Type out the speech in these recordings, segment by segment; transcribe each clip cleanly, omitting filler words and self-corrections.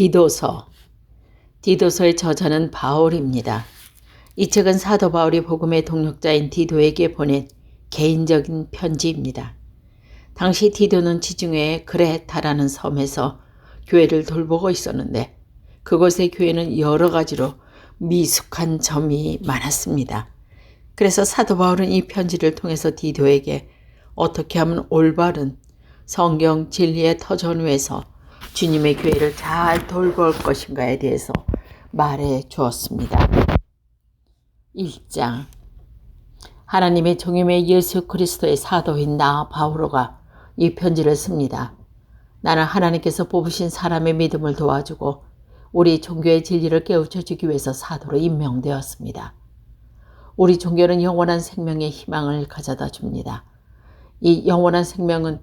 디도서. 디도서의 저자는 바울입니다. 이 책은 사도 바울이 복음의 동력자인 디도에게 보낸 개인적인 편지입니다. 당시 디도는 지중해의 그레타라는 섬에서 교회를 돌보고 있었는데 그곳의 교회는 여러 가지로 미숙한 점이 많았습니다. 그래서 사도 바울은 이 편지를 통해서 디도에게 어떻게 하면 올바른 성경 진리의 터전 위에서 주님의 교회를 잘 돌볼 것인가에 대해서 말해 주었습니다. 1장. 하나님의 종임의 예수 그리스도의 사도인 나 바울호가 이 편지를 씁니다. 나는 하나님께서 뽑으신 사람의 믿음을 도와주고 우리 종교의 진리를 깨우쳐주기 위해서 사도로 임명되었습니다. 우리 종교는 영원한 생명의 희망을 가져다 줍니다. 이 영원한 생명은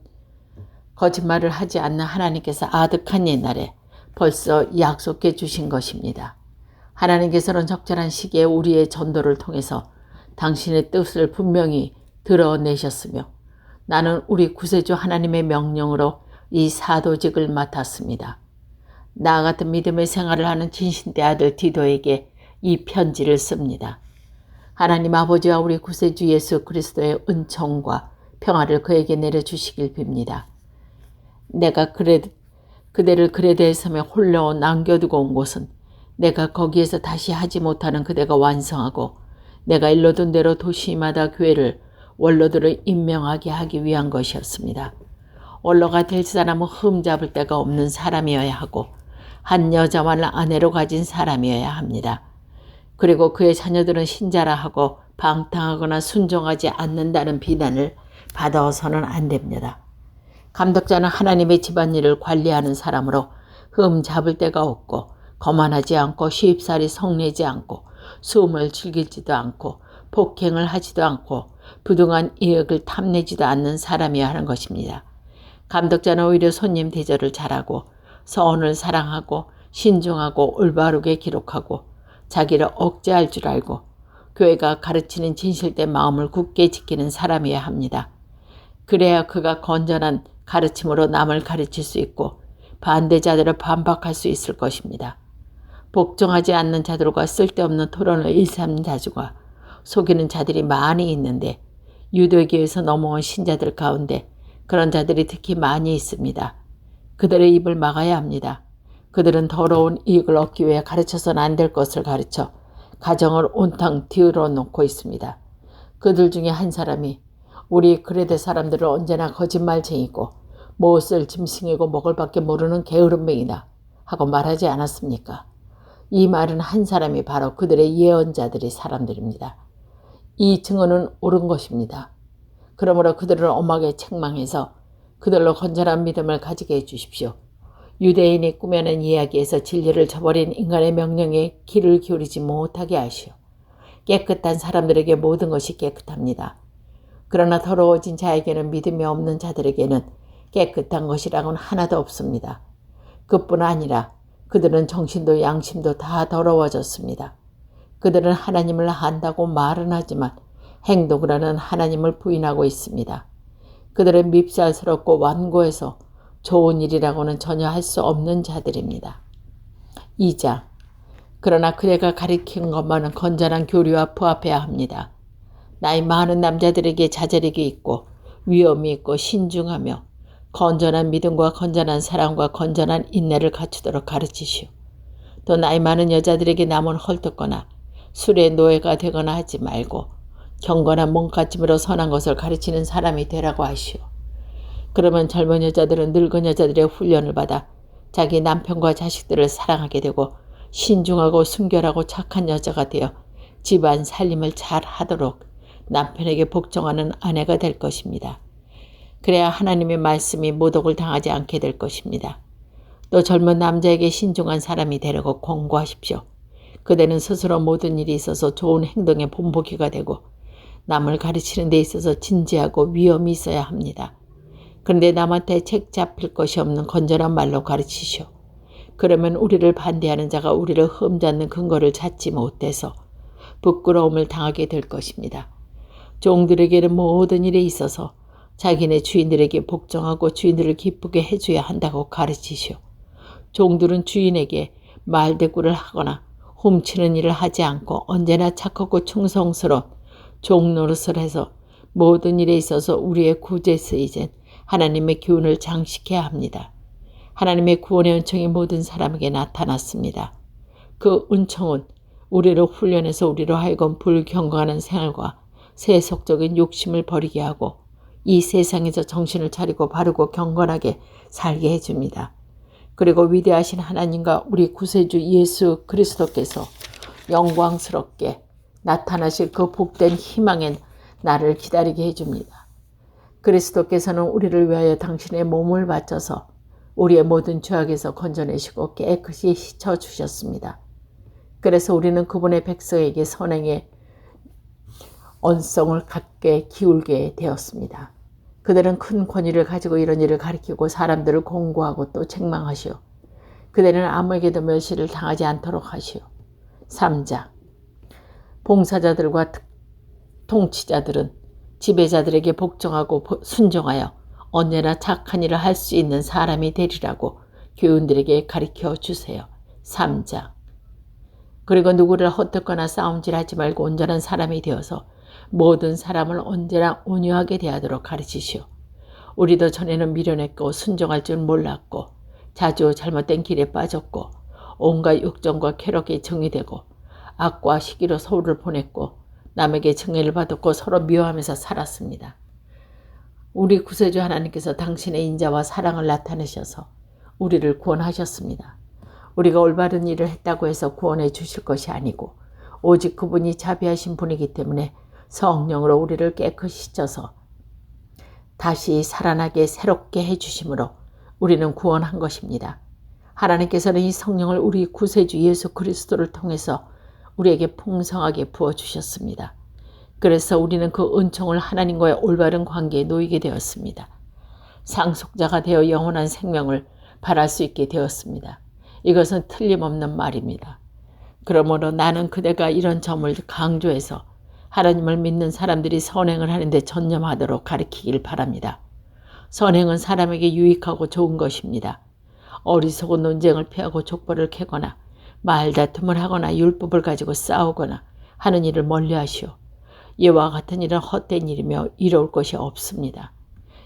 거짓말을 하지 않는 하나님께서 아득한 옛날에 벌써 약속해 주신 것입니다. 하나님께서는 적절한 시기에 우리의 전도를 통해서 당신의 뜻을 분명히 드러내셨으며 나는 우리 구세주 하나님의 명령으로 이 사도직을 맡았습니다. 나 같은 믿음의 생활을 하는 진신대 아들 디도에게 이 편지를 씁니다. 하나님 아버지와 우리 구세주 예수 그리스도의 은총과 평화를 그에게 내려주시길 빕니다. 내가 그대를 그레데의 섬에 홀로 남겨두고 온 곳은 내가 거기에서 다시 하지 못하는 그대가 완성하고 내가 일러둔 대로 도시마다 교회를 원로들을 임명하게 하기 위한 것이었습니다. 원로가 될 사람은 흠잡을 데가 없는 사람이어야 하고 한 여자만을 아내로 가진 사람이어야 합니다. 그리고 그의 자녀들은 신자라 하고 방탕하거나 순종하지 않는다는 비난을 받아서는 안 됩니다. 감독자는 하나님의 집안일을 관리하는 사람으로 흠 잡을 데가 없고 거만하지 않고 쉽사리 성내지 않고 수음을 즐기지도 않고 폭행을 하지도 않고 부등한 이익을 탐내지도 않는 사람이어야 하는 것입니다. 감독자는 오히려 손님 대접을 잘하고 서원을 사랑하고 신중하고 올바르게 기록하고 자기를 억제할 줄 알고 교회가 가르치는 진실된 마음을 굳게 지키는 사람이어야 합니다. 그래야 그가 건전한 가르침으로 남을 가르칠 수 있고 반대자들을 반박할 수 있을 것입니다. 복종하지 않는 자들과 쓸데없는 토론을 일삼는 자들과 속이는 자들이 많이 있는데 유대교에서 넘어온 신자들 가운데 그런 자들이 특히 많이 있습니다. 그들의 입을 막아야 합니다. 그들은 더러운 이익을 얻기 위해 가르쳐서는 안 될 것을 가르쳐 가정을 온탕 뒤로 놓고 있습니다. 그들 중에 한 사람이 우리 그레데 사람들은 언제나 거짓말쟁이고 무엇을 짐승이고 먹을 밖에 모르는 게으름맹이다 하고 말하지 않았습니까? 이 말은 한 사람이 바로 그들의 예언자들의 사람들입니다. 이 증언은 옳은 것입니다. 그러므로 그들을 엄하게 책망해서 그들로 건전한 믿음을 가지게 해주십시오. 유대인이 꾸며낸 이야기에서 진리를 저버린 인간의 명령에 귀를 기울이지 못하게 하시오. 깨끗한 사람들에게 모든 것이 깨끗합니다. 그러나 더러워진 자에게는 믿음이 없는 자들에게는 깨끗한 것이라고는 하나도 없습니다. 그뿐 아니라 그들은 정신도 양심도 다 더러워졌습니다. 그들은 하나님을 안다고 말은 하지만 행동을 하는 하나님을 부인하고 있습니다. 그들은 밉살스럽고 완고해서 좋은 일이라고는 전혀 할 수 없는 자들입니다. 2장. 그러나 그대가 가리킨 것만은 건전한 교리와 부합해야 합니다. 나이 많은 남자들에게 자제력이 있고 위엄이 있고 신중하며 건전한 믿음과 건전한 사랑과 건전한 인내를 갖추도록 가르치시오. 또 나이 많은 여자들에게 남은 헐뜯거나 술의 노예가 되거나 하지 말고 경건한 몸가짐으로 선한 것을 가르치는 사람이 되라고 하시오. 그러면 젊은 여자들은 늙은 여자들의 훈련을 받아 자기 남편과 자식들을 사랑하게 되고 신중하고 순결하고 착한 여자가 되어 집안 살림을 잘 하도록 남편에게 복종하는 아내가 될 것입니다. 그래야 하나님의 말씀이 모독을 당하지 않게 될 것입니다. 또 젊은 남자에게 신중한 사람이 되려고 권고하십시오. 그대는 스스로 모든 일이 있어서 좋은 행동의 본보기가 되고 남을 가르치는 데 있어서 진지하고 위엄이 있어야 합니다. 그런데 남한테 책 잡힐 것이 없는 건전한 말로 가르치시오. 그러면 우리를 반대하는 자가 우리를 흠잡는 근거를 찾지 못해서 부끄러움을 당하게 될 것입니다. 종들에게는 모든 일에 있어서 자기네 주인들에게 복종하고 주인들을 기쁘게 해줘야 한다고 가르치시오. 종들은 주인에게 말대꾸를 하거나 훔치는 일을 하지 않고 언제나 착하고 충성스러운 종 노릇을 해서 모든 일에 있어서 우리의 구제 쓰이젠 하나님의 기운을 장식해야 합니다. 하나님의 구원의 은총이 모든 사람에게 나타났습니다. 그 은총은 우리를 훈련해서 우리로 하여금 불경건한 생활과 세속적인 욕심을 버리게 하고 이 세상에서 정신을 차리고 바르고 경건하게 살게 해줍니다. 그리고 위대하신 하나님과 우리 구세주 예수 그리스도께서 영광스럽게 나타나실 그 복된 희망의 나를 기다리게 해줍니다. 그리스도께서는 우리를 위하여 당신의 몸을 바쳐서 우리의 모든 죄악에서 건져내시고 깨끗이 씻어주셨습니다. 그래서 우리는 그분의 백성에게 선행의 언성을 갖게 기울게 되었습니다. 그들은 큰 권위를 가지고 이런 일을 가리키고 사람들을 공고하고 또 책망하시오. 그들은 아무에게도 멸시를 당하지 않도록 하시오. 3장 봉사자들과 통치자들은 지배자들에게 복종하고 순종하여 언제나 착한 일을 할 수 있는 사람이 되리라고 교훈들에게 가르쳐 주세요. 3장 그리고 누구를 헛되거나 싸움질하지 말고 온전한 사람이 되어서 모든 사람을 언제나 온유하게 대하도록 가르치시오. 우리도 전에는 미련했고 순종할 줄 몰랐고 자주 잘못된 길에 빠졌고 온갖 욕정과 쾌락에 정의되고 악과 시기로 서울을 보냈고 남에게 증애를 받았고 서로 미워하면서 살았습니다. 우리 구세주 하나님께서 당신의 인자와 사랑을 나타내셔서 우리를 구원하셨습니다. 우리가 올바른 일을 했다고 해서 구원해 주실 것이 아니고 오직 그분이 자비하신 분이기 때문에 성령으로 우리를 깨끗이 씻어서 다시 살아나게 새롭게 해주심으로 우리는 구원한 것입니다. 하나님께서는 이 성령을 우리 구세주 예수 그리스도를 통해서 우리에게 풍성하게 부어주셨습니다. 그래서 우리는 그 은총을 하나님과의 올바른 관계에 놓이게 되었습니다. 상속자가 되어 영원한 생명을 바랄 수 있게 되었습니다. 이것은 틀림없는 말입니다. 그러므로 나는 그대가 이런 점을 강조해서 하나님을 믿는 사람들이 선행을 하는데 전념하도록 가르치길 바랍니다. 선행은 사람에게 유익하고 좋은 것입니다. 어리석은 논쟁을 피하고 족보를 캐거나 말다툼을 하거나 율법을 가지고 싸우거나 하는 일을 멀리하시오. 이와 같은 일은 헛된 일이며 이로울 것이 없습니다.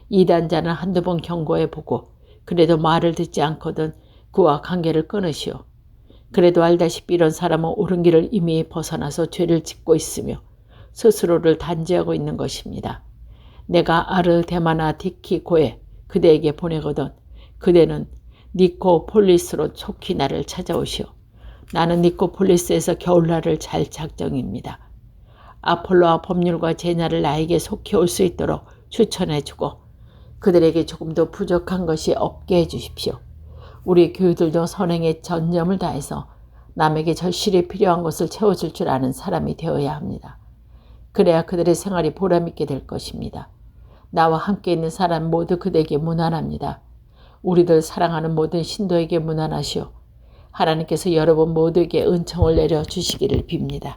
이단자는 한두 번 경고해보고 그래도 말을 듣지 않거든 그와 관계를 끊으시오. 그래도 알다시피 이런 사람은 옳은 길을 이미 벗어나서 죄를 짓고 있으며 스스로를 단죄하고 있는 것입니다. 내가 아르데마나 디키고에 그대에게 보내거든 그대는 니코폴리스로 촉히 나를 찾아오시오. 나는 니코폴리스에서 겨울날을 잘 작정입니다. 아폴로와 법률과 제냐를 나에게 속히 올 수 있도록 추천해주고 그들에게 조금 더 부족한 것이 없게 해주십시오. 우리 교우들도 선행에 전념을 다해서 남에게 절실히 필요한 것을 채워줄 줄 아는 사람이 되어야 합니다. 그래야 그들의 생활이 보람있게 될 것입니다. 나와 함께 있는 사람 모두 그대에게 문안합니다. 우리들 사랑하는 모든 신도에게 문안하시오. 하나님께서 여러분 모두에게 은총을 내려주시기를 빕니다.